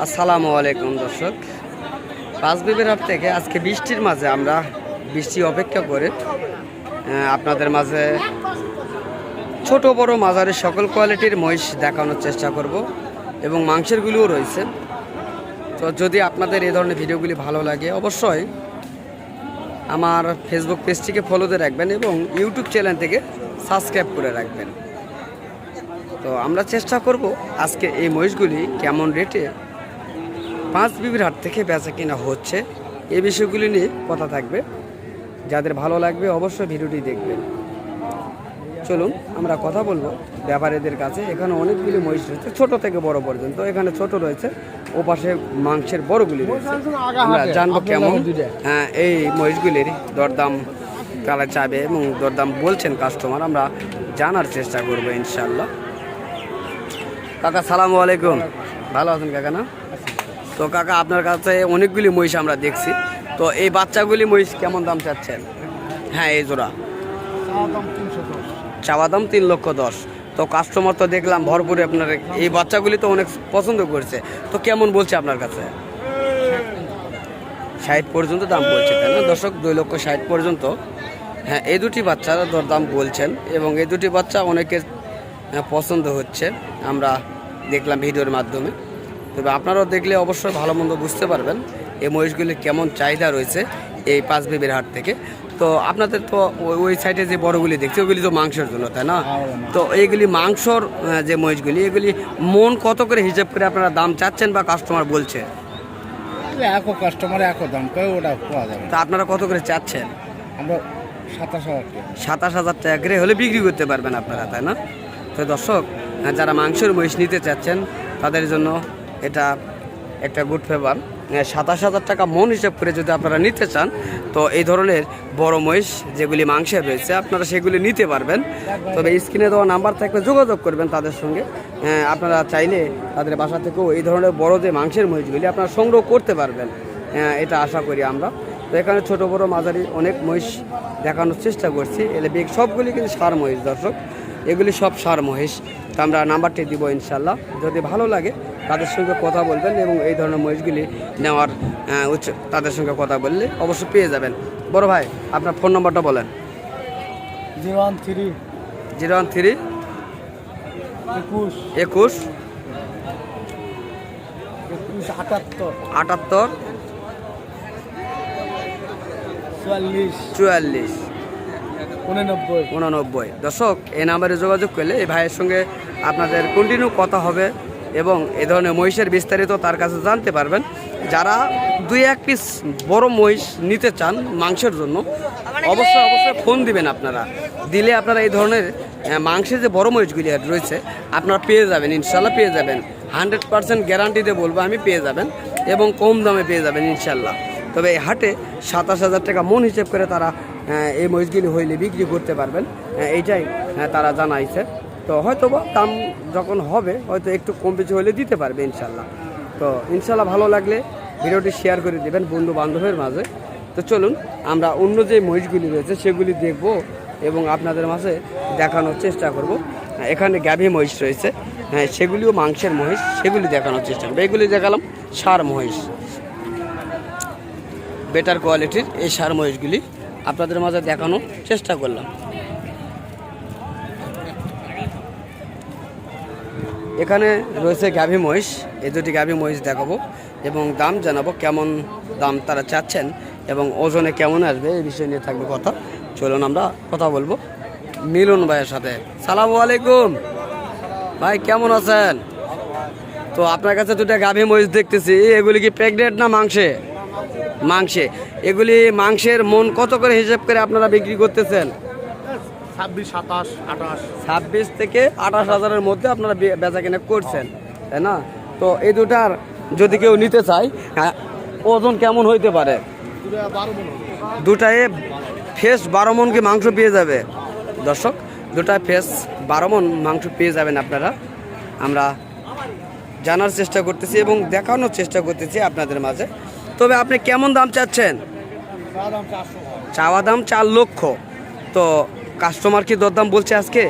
আসসালামু আলাইকুম দর্শক, পাঁচবিবির হাট থেকে আজকে বৃষ্টির মাঝে আমরা বৃষ্টি অপেক্ষা করে আপনাদের মাঝে ছোট বড় মাঝারি সকল কোয়ালিটির মহিষ দেখানোর চেষ্টা করব এবং মাংসেরগুলিও রয়েছে। তো যদি আপনাদের এই ধরনের ভিডিওগুলি ভালো লাগে অবশ্যই আমার ফেসবুক পেজটিকে ফলোতে রাখবেন এবং ইউটিউব চ্যানেল থেকে সাবস্ক্রাইব করে রাখবেন। তো আমরা চেষ্টা করব আজকে এই মহিষগুলি কেমন রেটে পাঁচবিবির হাট থেকে বেচা কিনা হচ্ছে এই বিষয়গুলি নিয়ে কথা থাকবে। যাদের ভালো লাগবে অবশ্যই ভিডিওটি দেখবেন। চলুন আমরা কথা বলবো ব্যাপারীদের কাছে। এখানে অনেকগুলি মহিষ রয়েছে, ছোট থেকে বড় পর্যন্ত। এখানে ছোট রয়েছে, ও পাশে মাংসের বড়গুলি রয়েছে। আমরা জানবো কেমন এই মহিষগুলির দরদাম কালা চাবে এবং দরদাম বলছেন কাস্টমার, আমরা জানার চেষ্টা করবো ইনশাল্লাহ। কাকা সালামু আলাইকুম, ভালো আছেন কাকা? না তো কাকা, আপনার কাছে অনেকগুলি মহিষ আমরা দেখছি, তো এই বাচ্চাগুলি মহিষ কেমন দাম চাচ্ছেন? হ্যাঁ, এই জোড়া চাওয়া দাম 3,10,000। তো কাস্টমার তো দেখলাম ভরপুরে, আপনার এই বাচ্চাগুলি তো অনেক পছন্দ করছে, তো কেমন বলছে আপনার কাছে? 60 পর্যন্ত দাম বলছে, তাই না দর্শক? 2,60,000 পর্যন্ত। হ্যাঁ, এই দুটি বাচ্চার দরদাম বলছেন এবং এই দুটি বাচ্চা অনেকের পছন্দ হচ্ছে, আমরা দেখলাম ভিডিওর মাধ্যমে। তবে আপনারাও দেখলে অবশ্যই ভালো মন্দ বুঝতে পারবেন এই মহিষগুলির কেমন চাহিদা রয়েছে এই পাঁচবিবির হাট থেকে। তো আপনাদের তো ওই সাইডে যে বড়গুলি দেখছি ওগুলি তো মাংসের জন্য, তাই না? তো এইগুলি মাংসর যে মহিষগুলি, এগুলি মন কত করে হিসাব করে আপনারা দাম চাচ্ছেন বা কাস্টমার বলছে? কাস্টমার একো দাম করে ওটা পাওয়া যাবে। তা আপনারা কত করে চাচ্ছেন? আমরা 27,000 টাকা। 27,000 টাকা করে হলে বিক্রি করতে পারবেন আপনারা, তাই না? তো দর্শক, যারা মাংসের মহিষ নিতে চাচ্ছেন তাদের জন্য এটা একটা গুড ফেভার। 27,000 টাকা মন হিসাব করে যদি আপনারা নিতে চান, তো এই ধরনের বড় মহিষ যেগুলি মাংসের রয়েছে আপনারা সেগুলি নিতে পারবেন। তবে স্ক্রিনে দেওয়া নাম্বার থাকলে যোগাযোগ করবেন তাদের সঙ্গে। আপনারা চাইলে তাদের বাসা থেকেও এই ধরনের বড় যে মাংসের মহিষগুলি আপনারা সংগ্রহ করতে পারবেন, এটা আশা করি আমরা। তো এখানে ছোট বড় মাঝারি অনেক মহিষ দেখানোর চেষ্টা করছি। এলে সবগুলি কিন্তু সার মহিষ দর্শক, এগুলি সব সার মহিষ। তো আমরা নাম্বারটি দিব ইনশাল্লাহ, যদি ভালো লাগে তাদের সঙ্গে কথা বলবেন এবং এই ধরনের মহিষগুলি নেওয়ার তাদের সঙ্গে কথা বললে অবশ্যই পেয়ে যাবেন। বড় ভাই, আপনার ফোন নম্বরটা বলেন। 013 013 21 21 78 78 44 44 89। দর্শক, এই নাম্বারে যোগাযোগ করলে এই ভাইয়ের সঙ্গে আপনাদের কন্টিনিউ কথা হবে এবং এই ধরনের মহিষের বিস্তারিত তার কাছে জানতে পারবেন। যারা 2-1 পিস বড় মহিষ নিতে চান মাংসের জন্য অবশ্যই ফোন দিবেন। আপনারা দিলে আপনারা এই ধরনের মাংসের যে বড় মহিষগুলি রয়েছে আপনারা পেয়ে যাবেন, ইনশাল্লাহ পেয়ে যাবেন। 100% গ্যারান্টিতে বলবো আমি, পেয়ে যাবেন এবং কম দামে পেয়ে যাবেন ইনশাল্লাহ। তবে এই হাটে 27,000 টাকা মন হিসেব করে তারা এই মহিষগুলি হইলে বিক্রি করতে পারবেন, এইটাই তারা জানাইছে। তো হয়তো বা দাম যখন হবে হয়তো একটু কম বেশি হলে দিতে পারবে ইনশাল্লাহ। তো ইনশাল্লাহ ভালো লাগলে ভিডিওটি শেয়ার করে দেবেন বন্ধু বান্ধবের মাঝে। তো চলুন আমরা অন্য যে মহিষগুলি রয়েছে সেগুলি দেখব এবং আপনাদের মাঝে দেখানোর চেষ্টা করব। এখানে গাভী মহিষ রয়েছে, সেগুলিও মাংসের মহিষ, সেগুলি দেখানোর চেষ্টা করবো। এগুলি দেখালাম সার মহিষ, বেটার কোয়ালিটির এই সার মহিষগুলি আপনাদের মাঝে দেখানোর চেষ্টা করলাম। এখানে রয়েছে গাভী মহিষ, এই দুটি গাভী মহিষ দেখাবো এবং দাম জানাবো কেমন দাম তারা চাচ্ছেন এবং ওজনে কেমন আসবে এই বিষয় নিয়ে থাকবে কথা। চলুন আমরা কথা বলবো মিলন ভাইয়ের সাথে। সালামু আলাইকুম ভাই, কেমন আছেন? তো আপনার কাছে দুটা গাভী মহিষ দেখতেছি, এগুলি কি প্রেগনেন্ট না মাংসে? মাংসে। এগুলি মাংসের মন কত করে হিসাব করে আপনারা বিক্রি করতেছেন? 26, 27, 28। 26 থেকে 28,000-এর মধ্যে আপনারা বেচা কেনা করছেন, তাই না? তো এই দুটার যদি কেউ নিতে চায় ওজন কেমন হইতে পারে? দুটায় ফেস 12 মন কি মাংস পেয়ে যাবে দর্শক? দুটায় ফেস 12 মন মাংস পেয়ে যাবেন আপনারা। আমরা জানার চেষ্টা করতেছি এবং দেখানোর চেষ্টা করতেছি আপনাদের মাঝে। তবে আপনি কেমন দাম চাচ্ছেন? চাওয়া দাম 4 লক্ষ। তো কাস্টমার কি দরদাম বলছে আজকে?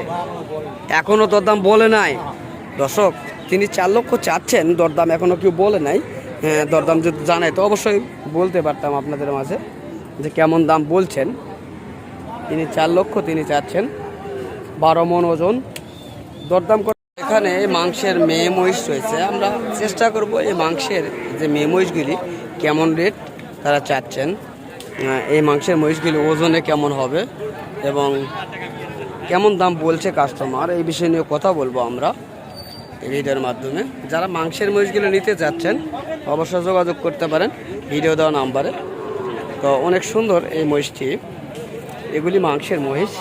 এখনও দরদাম বলে নাই দর্শক। তিনি 4 লক্ষ চাচ্ছেন, দরদাম এখনও কেউ বলে নাই। দরদাম যদি জানাই তো অবশ্যই বলতে পারতাম আপনাদের মাঝে যে কেমন দাম বলছেন। তিনি 4 লক্ষ তিনি চাচ্ছেন, 12 মণ ওজন। দরদাম করে এখানে মাংসের মেয়ে মহিষ রয়েছে, আমরা চেষ্টা করব এই মাংসের যে মেয়ে মহিষগুলি কেমন রেট তারা চাচ্ছেন, এই মাংসের মহিষগুলি ওজনে কেমন হবে এবং কেমন দাম বলছে কাস্টমার, এই বিষয় নিয়ে কথা বলবো আমরা এই ভিডিওর মাধ্যমে। যারা মাংসের মহিষগুলো নিতে যাচ্ছেন অবশ্যই যোগাযোগ করতে পারেন ভিডিও দেওয়া নাম্বারে। তো অনেক সুন্দর এই মহিষটি, এগুলি মাংসের মহিষ।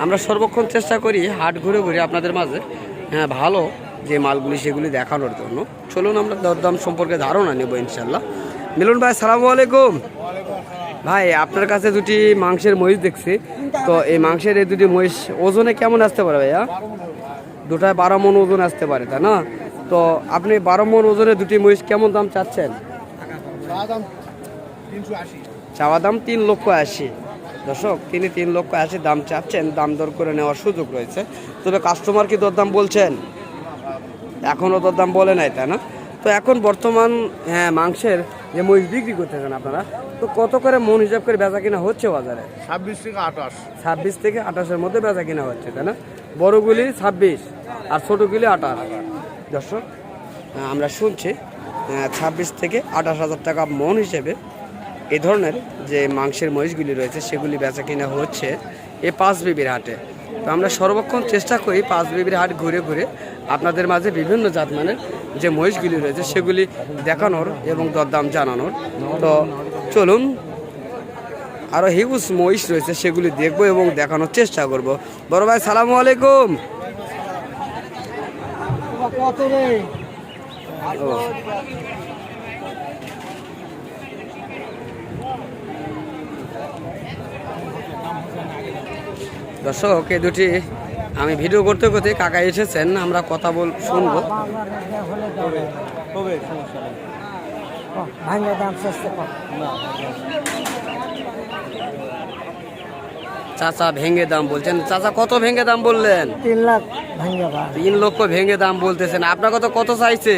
আমরা সর্বক্ষণ চেষ্টা করি হাট ঘুরে ঘুরে আপনাদের মাঝে ভালো যে মালগুলি সেগুলি দেখানোর জন্য। চলুন আমরা দরদাম সম্পর্কে ধারণা নেব ইনশাল্লাহ। মিলন ভাই, আসসালামু আলাইকুম। ভাই, আপনার কাছে দুটি মাংসের মহিষ দেখছি, তো এই মাংসের এই দুটি মহিষ ওজনে কেমন আসতে পারে ভাইয়া? দুটায় 12 মণ ওজন আসতে পারে, তাই না? তো আপনি 12 মণ ওজনের দুটি মহিষ কেমন দাম চাচ্ছেন? চাওয়া দাম 3,80,000। দর্শক, তিনি 3,80,000 দাম চাচ্ছেন, দাম দর করে নেওয়ার সুযোগ রয়েছে। তবে কাস্টমার কি দরদাম বলছেন? এখনও দরদাম বলে নাই, তাই না? তো এখন বর্তমান মাংসের যে মহিষ বিক্রি করতেছেন আপনারা, তো কত করে মন হিসাব করে বেচা কিনা হচ্ছে বাজারে? 26 থেকে 28। 26 থেকে 28-এর মধ্যে বেচা কিনা হচ্ছে, তাই না? বড়গুলি 26 আর ছোটোগুলি 28। দর্শক, আমরা শুনছি 26 থেকে 28,000 টাকা মন হিসেবে এই ধরনের যে মাংসের মহিষগুলি রয়েছে সেগুলি বেচা কিনা হচ্ছে এই পাঁচবিবির হাটে। তো আমরা সর্বক্ষণ চেষ্টা করি পাঁচবিবির হাট ঘুরে ঘুরে আপনাদের মাঝে বিভিন্ন জাতমানের যে মহিষগুলি রয়েছে সেগুলি দেখানোর এবং দরদাম জানানোর। তো চলুন, আরও হিউজ মহিষ রয়েছে সেগুলি দেখব এবং দেখানোর চেষ্টা করব। বড় ভাই, সালামু আলাইকুম। দর্শক, এই দুটি আমি ভিডিও করতে করতে কাকা এসেছেন, আমরা কথা শুনবো। চাচা ভেঙে দাম বলছেন। চাচা কত ভেঙে দাম বললেন? 3 লাখ ভাঙা। 3 লক্ষ ভেঙে দাম বলতেছেন। আপনার কত চাইছে?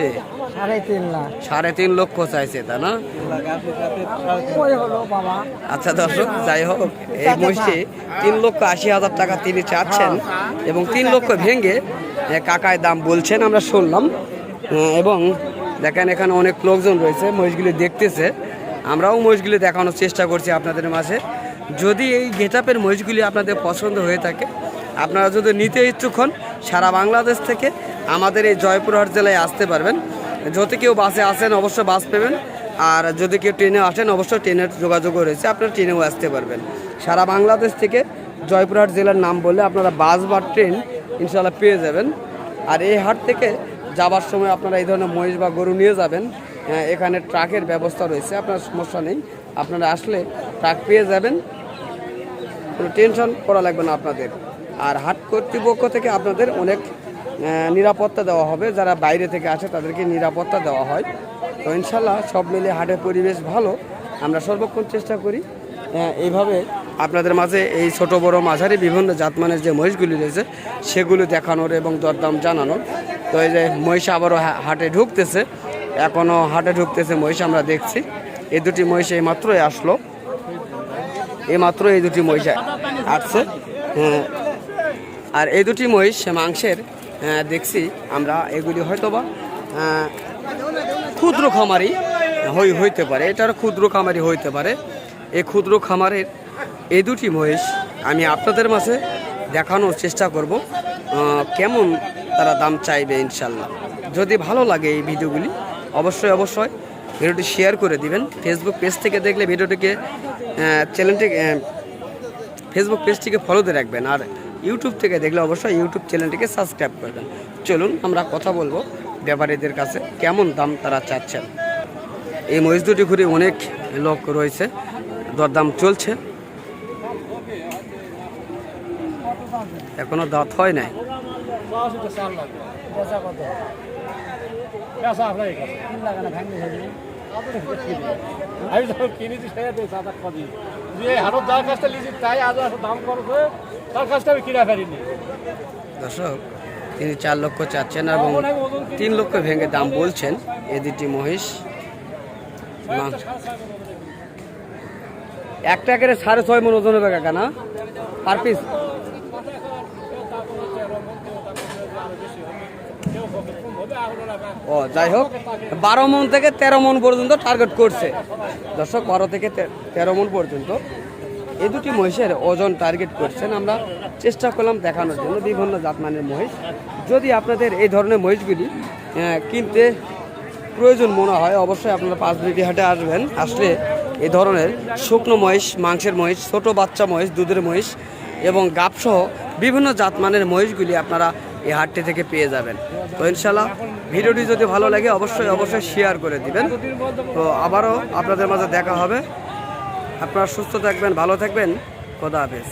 3.5 লাখ। 3.5 লক্ষ চাইছে, তা না? আচ্ছা দর্শক, যাই হোক, এই মহিষটি 3,80,000 টাকা তিনি চাচ্ছেন এবং 3 লক্ষ ভেঙে কাকায় দাম বলছেন, আমরা শুনলাম। এবং দেখেন এখানে অনেক লোকজন রয়েছে, মহিষগুলি দেখতেছে। আমরাও মহিষগুলি দেখানোর চেষ্টা করছি আপনাদের মাঝে। যদি এই গেটআপের মহিষগুলি আপনাদের পছন্দ হয়ে থাকে, আপনারা যদি নিতে ইচ্ছুক হন, সারা বাংলাদেশ থেকে আমাদের এই জয়পুরহাট জেলায় আসতে পারবেন। যদি কেউ বাসে আসেন অবশ্যই বাস পাবেন, আর যদি কেউ ট্রেনে আসেন অবশ্যই ট্রেনের যোগাযোগও রয়েছে, আপনারা ট্রেনেও আসতে পারবেন। সারা বাংলাদেশ থেকে জয়পুরহাট জেলার নাম বললে আপনারা বাস বা ট্রেন ইনশাল্লাহ পেয়ে যাবেন। আর এই হাট থেকে যাবার সময় আপনারা এই ধরনের মহিষ বা গরু নিয়ে যাবেন, এখানে ট্রাকের ব্যবস্থা রয়েছে, আপনার সমস্যা নেই। আপনারা আসলে ট্রাক পেয়ে যাবেন, কোনো টেনশন করা লাগবে না আপনাদের। আর হাট কর্তৃপক্ষ থেকে আপনাদের অনেক নিরাপত্তা দেওয়া হবে, যারা বাইরে থেকে আসে তাদেরকে নিরাপত্তা দেওয়া হয়। তো ইনশাল্লাহ সব মিলে হাটের পরিবেশ ভালো। আমরা সর্বক্ষণ চেষ্টা করি এইভাবে আপনাদের মাঝে এই ছোট বড় মাঝারি বিভিন্ন জাতমানের যে মহিষগুলি রয়েছে সেগুলি দেখানোর এবং দরদাম জানানোর। তো এই যে মহিষ আবারও হাটে ঢুকতেছে, এখনও হাটে ঢুকতেছে মহিষ, আমরা দেখছি। এই দুটি মহিষ এইমাত্রই আসলো, এইমাত্র এই দুটি মহিষ আসছে। আর এই দুটি মহিষ মাংসের দেখছি আমরা, এগুলি হয়তোবা ক্ষুদ্র খামারি হইতে পারে, এটার ক্ষুদ্র খামারি হইতে পারে। এই ক্ষুদ্র খামারের এই দুটি মহিষ আমি আপনাদের মাঝে দেখানোর চেষ্টা করব কেমন তারা দাম চাইবে ইনশাল্লাহ। যদি ভালো লাগে এই ভিডিওগুলি অবশ্যই ভিডিওটি শেয়ার করে দিবেন। ফেসবুক পেজ থেকে দেখলে ভিডিওটিকে ফেসবুক পেজটিকে ফলোতে রাখবেন, আর ইউটিউব থেকে দেখলে অবশ্যই ইউটিউব চ্যানেলটিকে সাবস্ক্রাইব করবেন। চলুন আমরা কথা বলবো ব্যাপারীদের কাছে কেমন দাম তারা চাচ্ছেন। এই মহিষ দুটি ঘুরে অনেক লোক রয়েছে, দরদাম চলছে, এখনো দাঁত হয় নাই। আমি যখন কিনেছি সে যে হাটত যার কাছটা লিখি তাই আজ দাম করছে, তার কাছটা আমি কিনা ফেরিনি। দর্শক, তিনি 4 লক্ষ চাচ্ছেন এবং 3 লক্ষ ভেঙে দাম বলছেন এই দুটি মহিষ। একটা একের 6.5 মণ ওজন হবে কাকা না পার পিস? ও যাই হোক 12 মণ থেকে 13 মণ পর্যন্ত টার্গেট করছে দর্শক, 12 থেকে 13 মণ পর্যন্ত এই দুটি মহিষের ওজন টার্গেট করছেন। আমরা চেষ্টা করলাম দেখানোর জন্য বিভিন্ন জাতমানের মহিষ। যদি আপনাদের এই ধরনের মহিষগুলি কিনতে প্রয়োজন মনে হয় অবশ্যই আপনারা পাঁচবিবি হাটে আসবেন। আসলে এই ধরনের শুকনো মহিষ, মাংসের মহিষ, ছোট বাচ্চা মহিষ, দুধের মহিষ এবং গাবসহ বিভিন্ন জাতমানের মহিষগুলি আপনারা এই হাটটি থেকে পেয়ে যাবেন। তো ইনশাল্লাহ ভিডিওটি যদি ভালো লাগে অবশ্যই শেয়ার করে দিবেন। তো আবারও আপনাদের মাঝে দেখা হবে। আপনারা সুস্থ থাকবেন, ভালো থাকবেন, খোদা হাফেজ।